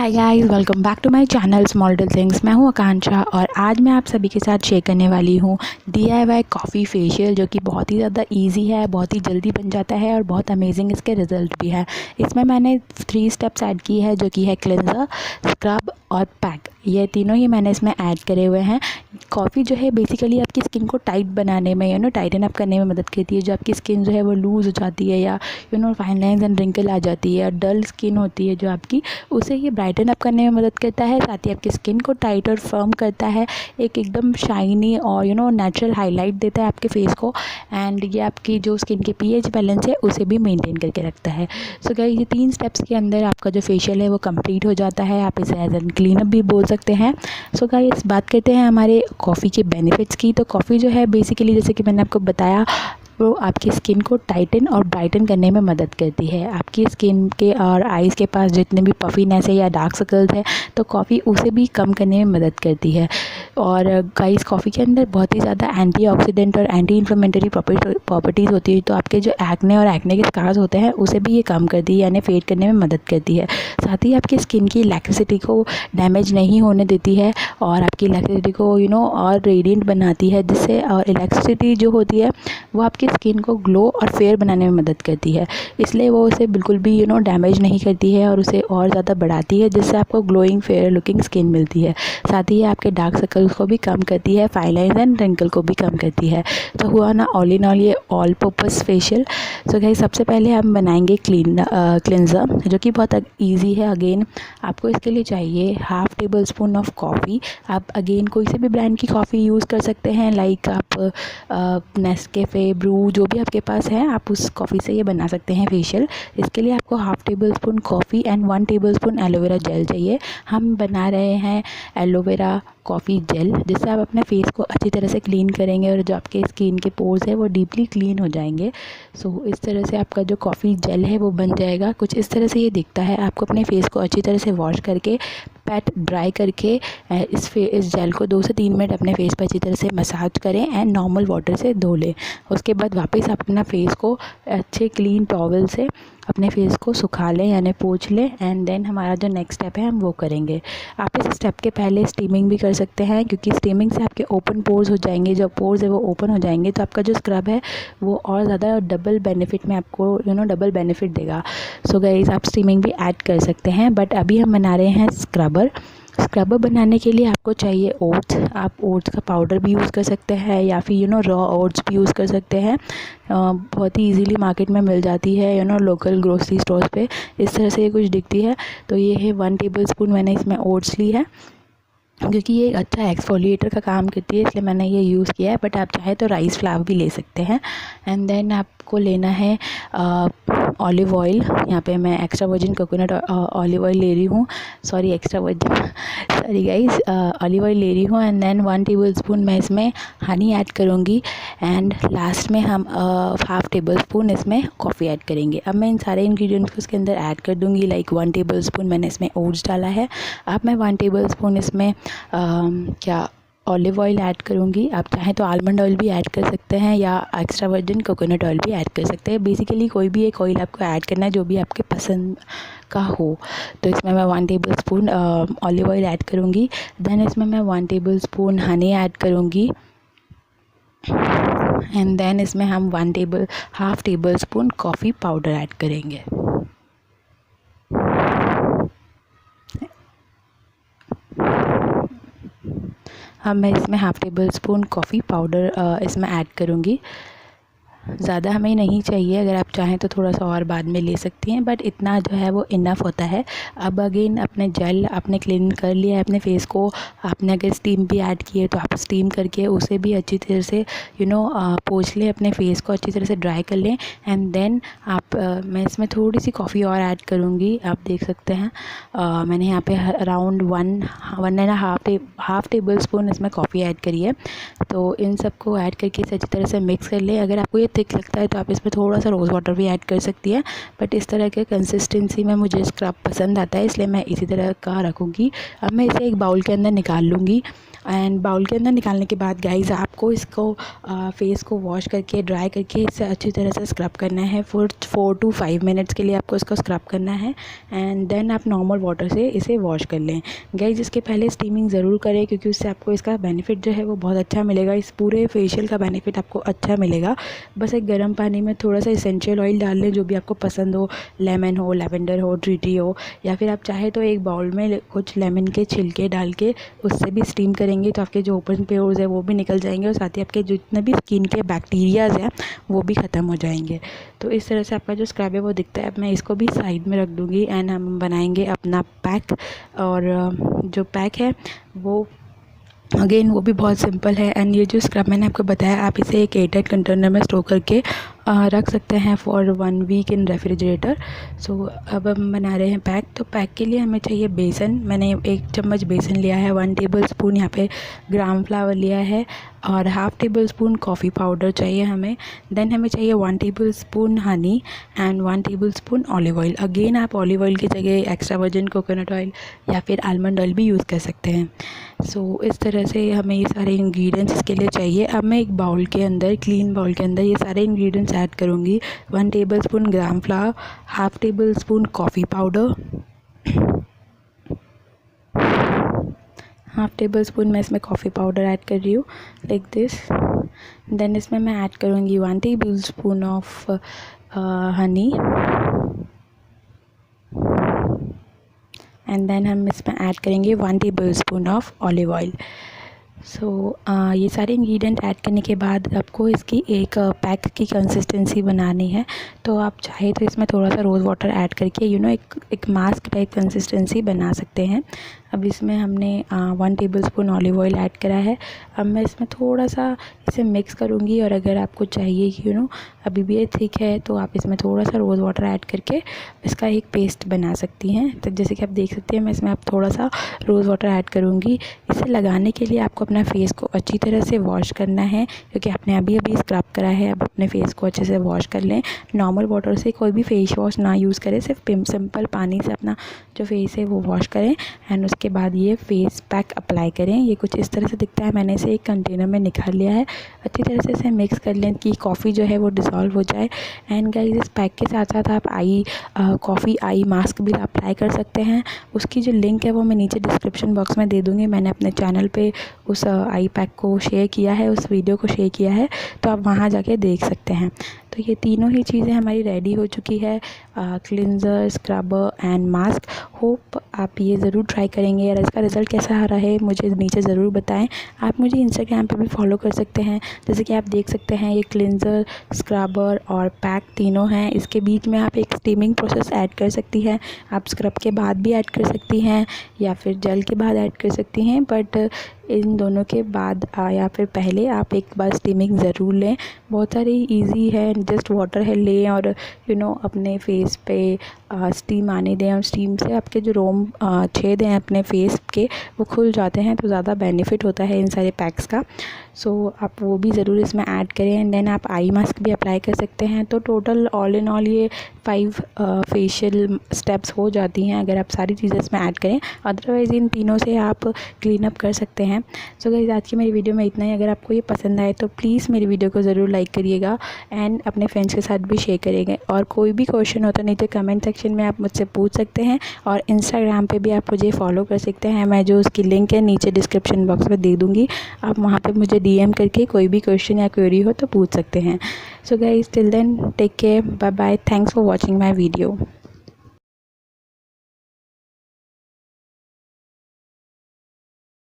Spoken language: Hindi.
Hi guys, welcome back to my channel small little things. मैं हूं आकांक्षा और आज मैं आप सभी के साथ शेयर करने वाली हूं DIY कॉफ़ी फेशियल, जो कि बहुत ही ज़्यादा इजी है, बहुत ही जल्दी बन जाता है और बहुत अमेजिंग इसके रिज़ल्ट भी है। इसमें मैंने 3 स्टेप्स ऐड की है, जो कि है क्लेंजर, स्क्रब और पैक। ये तीनों ही मैंने इसमें ऐड करे हुए हैं। कॉफ़ी जो है बेसिकली आपकी स्किन को टाइट बनाने में टाइटन अप करने में मदद करती है। जो आपकी स्किन जो है वो लूज़ हो जाती है या फाइन लाइन्स एंड रिंकल आ जाती है, डल स्किन होती है जो आपकी, उसे ये ब्राइटन अप करने में मदद करता है। साथ ही आपकी स्किन को टाइट और फर्म करता है, एकदम शाइनी और नेचुरल हाईलाइट देता है आपके फेस को। एंड ये आपकी जो स्किन के pH बैलेंस है उसे भी मेंटेन करके रखता है। सो गाइस, ये 3 स्टेप्स के अंदर आपका जो फेशियल है वो कंप्लीट हो जाता है। आप इसे एज एन क्लीन अप भी बोल सकते हैं। सो गाइस, बात करते हैं हमारे कॉफ़ी के बेनिफिट्स की। तो कॉफ़ी जो है बेसिकली, जैसे कि मैंने आपको बताया, वो आपकी स्किन को टाइटन और ब्राइटन करने में मदद करती है। आपकी स्किन के और आइज़ के पास जितने भी पफीनेस है या डार्क सर्कल्स है, तो कॉफ़ी उसे भी कम करने में मदद करती है। और गाइस, कॉफ़ी के अंदर बहुत ही ज़्यादा एंटीऑक्सीडेंट और एंटी इन्फ्लेमेटरी प्रॉपर्टीज़ होती है। तो आपके जो एक्ने और एक्ने के स्कार्स होते हैं उसे भी ये कम करती है, यानी फेड करने में मदद करती है। साथ ही आपकी स्किन की इलेक्ट्रिसिटी को डैमेज नहीं होने देती है और आपकी इलेक्ट्रिसिटी को और रेडिएंट बनाती है, जिससे और इलेक्ट्रिसिटी जो होती है वो आपकी स्किन को ग्लो और फेयर बनाने में मदद करती है। इसलिए वो उसे बिल्कुल भी डैमेज नहीं करती है और उसे और ज़्यादा बढ़ाती है, जिससे आपको ग्लोइंग फेयर लुकिंग स्किन मिलती है। साथ ही आपके डार्क सर्कल्स को भी कम करती है, फाइन लाइन्स एंड रिंकल को भी कम करती है। तो हुआ ना ऑल इन ऑल ये all purpose facial. So guys, सबसे पहले हम बनाएंगे क्लिनज़र, जो कि बहुत ईजी है। अगेन आपको इसके लिए चाहिए 1/2 टेबल स्पून ऑफ कॉफ़ी। आप अगेन कोई से भी ब्रांड की कॉफ़ी यूज़ कर सकते हैं, लाइक आप नेस्कैफ़े, ब्रू, जो भी आपके पास है आप उस कॉफ़ी से ये बना सकते हैं फेशियल। इसके लिए आपको 1/2 table spoon coffee and 1 table spoon aloe vera gel चाहिए। हम बना रहे हैं एलोवेरा कॉफ़ी जेल, जिससे आप अपने फेस को अच्छी तरह से क्लीन करेंगे और जो आपके स्किन के पोर्स है वो डीपली क्लीन हो जाएंगे। सो इस तरह से आपका जो कॉफ़ी जेल है वो बन जाएगा। कुछ इस तरह से ये दिखता है। आपको अपने फेस को अच्छी तरह से वॉश करके, पैट ड्राई करके इस जेल को 2 से 3 मिनट अपने फेस पर अच्छी तरह से मसाज करें एंड नॉर्मल वाटर से धो लें। उसके बाद वापस आप अपना फेस को अच्छे क्लीन टॉवल से अपने फेस को सुखा लें, यानी पोंछ लें। एंड देन हमारा जो नेक्स्ट स्टेप है हम वो करेंगे। आप इस स्टेप के पहले स्टीमिंग भी कर सकते हैं, क्योंकि स्टीमिंग से आपके ओपन पोर्स हो जाएंगे। जब पोर्स है वो ओपन हो जाएंगे तो आपका जो स्क्रब है वो और ज़्यादा डबल बेनिफिट में आपको डबल बेनिफिट देगा। सो गाइस, आप स्टीमिंग भी ऐड कर सकते हैं, बट अभी हम बना रहे हैं स्क्रबर। स्क्रबर बनाने के लिए आपको चाहिए ओट्स। आप ओट्स का पाउडर भी यूज़ कर सकते हैं या फिर रॉ ओट्स भी यूज़ कर सकते हैं। बहुत ही इजीली मार्केट में मिल जाती है लोकल ग्रोसरी स्टोर्स पे। इस तरह से ये कुछ दिखती है। तो ये है 1 टेबल स्पून मैंने इसमें ओट्स ली है, क्योंकि ये अच्छा एक्सफोलिएटर का काम करती है, इसलिए मैंने ये यूज़ किया है। बट आप चाहे तो राइस फ्लावर भी ले सकते हैं। एंड देन आपको लेना है ऑलिव ऑयल। यहाँ पे मैं extra virgin coconut olive oil ले रही हूँ। सॉरी गाइस, ऑलिव ऑयल ले रही हूँ। एंड देन 1 टेबल स्पून मैं इसमें हनी ऐड करूँगी। एंड लास्ट में हम 1/2 टेबल स्पून इसमें कॉफ़ी ऐड करेंगे। अब मैं इन सारे इंग्रेडिएंट्स को इसके अंदर ऐड कर दूँगी। लाइक 1 टेबल स्पून मैंने इसमें ओट्स डाला है। अब मैं 1 टेबल स्पून इसमें ऑलिव ऑयल ऐड करूँगी। आप चाहें तो आलमंड ऑयल भी ऐड कर सकते हैं या एक्स्ट्रा वर्जिन कोकोनट ऑयल भी ऐड कर सकते हैं। बेसिकली कोई भी एक ऑयल आपको ऐड करना है जो भी आपके पसंद का हो। तो इसमें मैं 1 table spoon olive oil add करूँगी। देन इसमें मैं 1 टेबल स्पून हनी ऐड करूँगी। एंड देन इसमें हम 1/2 table spoon coffee powder add करेंगे। अब मैं इसमें 1/2 टेबल स्पून कॉफ़ी पाउडर इसमें ऐड करूँगी। ज़्यादा हमें नहीं चाहिए, अगर आप चाहें तो थोड़ा सा और बाद में ले सकती हैं, बट इतना जो है वो इनफ होता है। अब अगेन अपने जेल आपने क्लीन कर लिया है अपने फेस को। आपने अगर स्टीम भी ऐड की है तो आप स्टीम करके उसे भी अच्छी तरह से पोंछ लें, अपने फेस को अच्छी तरह से ड्राई कर लें। एंड देन मैं इसमें थोड़ी सी कॉफ़ी और ऐड करूँगी। आप देख सकते हैं मैंने यहाँ पे अराउंड 1.5 टेबल स्पून इसमें कॉफ़ी ऐड करी है। तो इन सबको ऐड करके इसे अच्छी तरह से मिक्स कर लें। अगर आपको ये थिक लगता है तो आप इसमें थोड़ा सा रोज़ वाटर भी ऐड कर सकती है, बट इस तरह के कंसिस्टेंसी में मुझे स्क्रब पसंद आता है, इसलिए मैं इसी तरह का रखूँगी। अब मैं इसे एक बाउल के अंदर निकाल लूँगी। एंड बाउल के अंदर निकालने के बाद गाइज़ आपको इसको फेस को वॉश करके ड्राई करके इसे अच्छी तरह से स्क्रब करना है। 4 to 5 मिनट्स के लिए आपको इसको स्क्रब करना है एंड देन आप नॉर्मल वाटर से इसे वॉश कर लें। गाइज़ इसके पहले स्टीमिंग ज़रूर करें, क्योंकि उससे आपको इसका बेनिफिट जो है वो बहुत अच्छा मिलेगा। इस पूरे फेशियल का बेनिफिट आपको अच्छा मिलेगा। बस एक गर्म पानी में थोड़ा सा एसेंशियल ऑयल डाल लें, जो भी आपको पसंद हो, लेमन हो, लैवेंडर हो, ट्री टी हो, या फिर आप चाहे तो एक बाउल में कुछ लेमन के छिलके डाल के उससे भी स्टीम करेंगे तो आपके जो ओपन पोर्स है वो भी निकल जाएंगे और साथ ही आपके जितने भी स्किन के बैक्टीरियाज हैं वो भी ख़त्म हो जाएंगे। तो इस तरह से आपका जो स्क्रब है वो दिखता है। अब मैं इसको भी साइड में रख दूँगी एंड हम बनाएंगे अपना पैक। और जो पैक है वो अगेन वो भी बहुत सिंपल है। एंड ये जो स्क्रब मैंने आपको बताया, आप इसे एक एयरटाइट कंटेनर में स्टोर करके रख सकते हैं फॉर 1 वीक इन रेफ्रिजरेटर। सो अब हम बना रहे हैं पैक। तो पैक के लिए हमें चाहिए बेसन। मैंने 1 चम्मच बेसन लिया है, 1 टेबल स्पून यहाँ पे ग्राम फ्लावर लिया है और half table spoon coffee powder चाहिए हमें। देन हमें चाहिए 1 table spoon honey and 1 table spoon olive oil. Again आप ऑलिव ऑयल की जगह एक्स्ट्रा वर्जिन कोकोनट ऑयल या फिर आलमंड ऑयल भी यूज़ कर सकते हैं। सो इस तरह से हमें ये सारे इंग्रेडिएंट्स इसके लिए चाहिए। अब मैं एक बाउल के अंदर, क्लीन बाउल के अंदर ये सारे इंग्रेडिएंट्स ऐड करूँगी। 1 टेबल स्पून ग्राम flower, half table spoon coffee powder, half table spoon मैं इसमें कॉफ़ी पाउडर ऐड कर रही हूँ लाइक दिस। देन इसमें मैं ऐड करूँगी 1 tablespoon of honey and then हम इसमें ऐड करेंगे 1 tablespoon of olive oil. So ये सारे इंग्रेडिएंट ऐड करने के बाद आपको इसकी एक पैक की कंसिस्टेंसी बनानी है। तो आप चाहे तो इसमें थोड़ा सा रोज़ वाटर ऐड करके एक मास्क टाइप कंसिस्टेंसी बना सकते हैं। अब इसमें हमने 1 table spoon olive oil add करा है। अब मैं इसमें थोड़ा सा इसे मिक्स करूँगी और अगर आपको चाहिए कि अभी भी ये थिक है तो आप इसमें थोड़ा सा रोज़ वाटर ऐड करके इसका एक पेस्ट बना सकती हैं। तो जैसे कि आप देख सकते हैं मैं इसमें आप थोड़ा सा रोज़ वाटर ऐड करूँगी। इसे लगाने के लिए आपको अपना फेस को अच्छी तरह से वॉश करना है, क्योंकि आपने अभी स्क्रब करा है। अब अपने फेस को अच्छे से वॉश कर लें। नॉर्मल वाटर से कोई भी फेस वॉश ना यूज़ करें, सिर्फ सिंपल पानी से अपना जो फेस है वो वॉश करें एंड उसके बाद ये फेस पैक अप्लाई करें। ये कुछ इस तरह से दिखता है। मैंने इसे एक कंटेनर में निकाल लिया है। अच्छी तरह से इसे मिक्स कर लें कि कॉफ़ी जो है वो डिसॉल्व हो जाए। एंड गाइस इस पैक के साथ साथ आप कॉफ़ी आई मास्क भी अप्लाई कर सकते हैं। उसकी जो लिंक है वो मैं नीचे डिस्क्रिप्शन बॉक्स में दे दूँगी। मैंने अपने चैनल पे उस आई पैक को शेयर किया है, उस वीडियो को शेयर किया है, तो आप वहाँ जाके देख सकते हैं। तो ये तीनों ही चीज़ें हमारी रेडी हो चुकी है, cleanser, scrubber and mask. Hope आप ये ज़रूर ट्राई करेंगे और इसका रिज़ल्ट कैसा रहे मुझे नीचे ज़रूर बताएं। आप मुझे इंस्टाग्राम पे भी फॉलो कर सकते हैं। जैसे कि आप देख सकते हैं ये क्लिनज़र, स्क्रबर और पैक तीनों हैं। इसके बीच में आप एक स्टीमिंग प्रोसेस ऐड कर सकती हैं। आप स्क्रब के बाद भी ऐड कर सकती हैं या फिर जेल के बाद ऐड कर सकती हैं, बट इन दोनों के बाद या फिर पहले आप एक बार स्टीमिंग ज़रूर लें। बहुत सारी इजी है, जस्ट वाटर है लें और अपने फेस पे स्टीम आने दें और स्टीम से आपके जो रोम छेद हैं अपने फेस के वो खुल जाते हैं। तो ज़्यादा बेनिफिट होता है इन सारे पैक्स का। सो आप वो भी ज़रूर इसमें ऐड करें एंड देन आप आई मास्क भी अप्लाई कर सकते हैं। तो टोटल ऑल इन ऑल ये 5 फेशियल स्टेप्स हो जाती हैं अगर आप सारी चीज़ें इसमें ऐड करें। अदरवाइज़ इन तीनों से आप क्लीन अप कर सकते हैं। सो गाइस आज की मेरी वीडियो में इतना ही। अगर आपको ये पसंद आए तो प्लीज़ मेरी वीडियो को ज़रूर लाइक करिएगा एंड अपने फ्रेंड्स के साथ भी शेयर करिएगा। और कोई भी क्वेश्चन हो तो नीचे कमेंट सेक्शन में आप मुझसे पूछ सकते हैं और इंस्टाग्राम पे भी आप मुझे फॉलो कर सकते हैं। मैं जो उसकी लिंक है नीचे डिस्क्रिप्शन बॉक्स में दे दूँगी। आप वहाँ पर मुझे DM करके कोई भी क्वेश्चन या क्वेरी हो तो पूछ सकते हैं। So guys till then take care, bye bye, thanks for watching my video.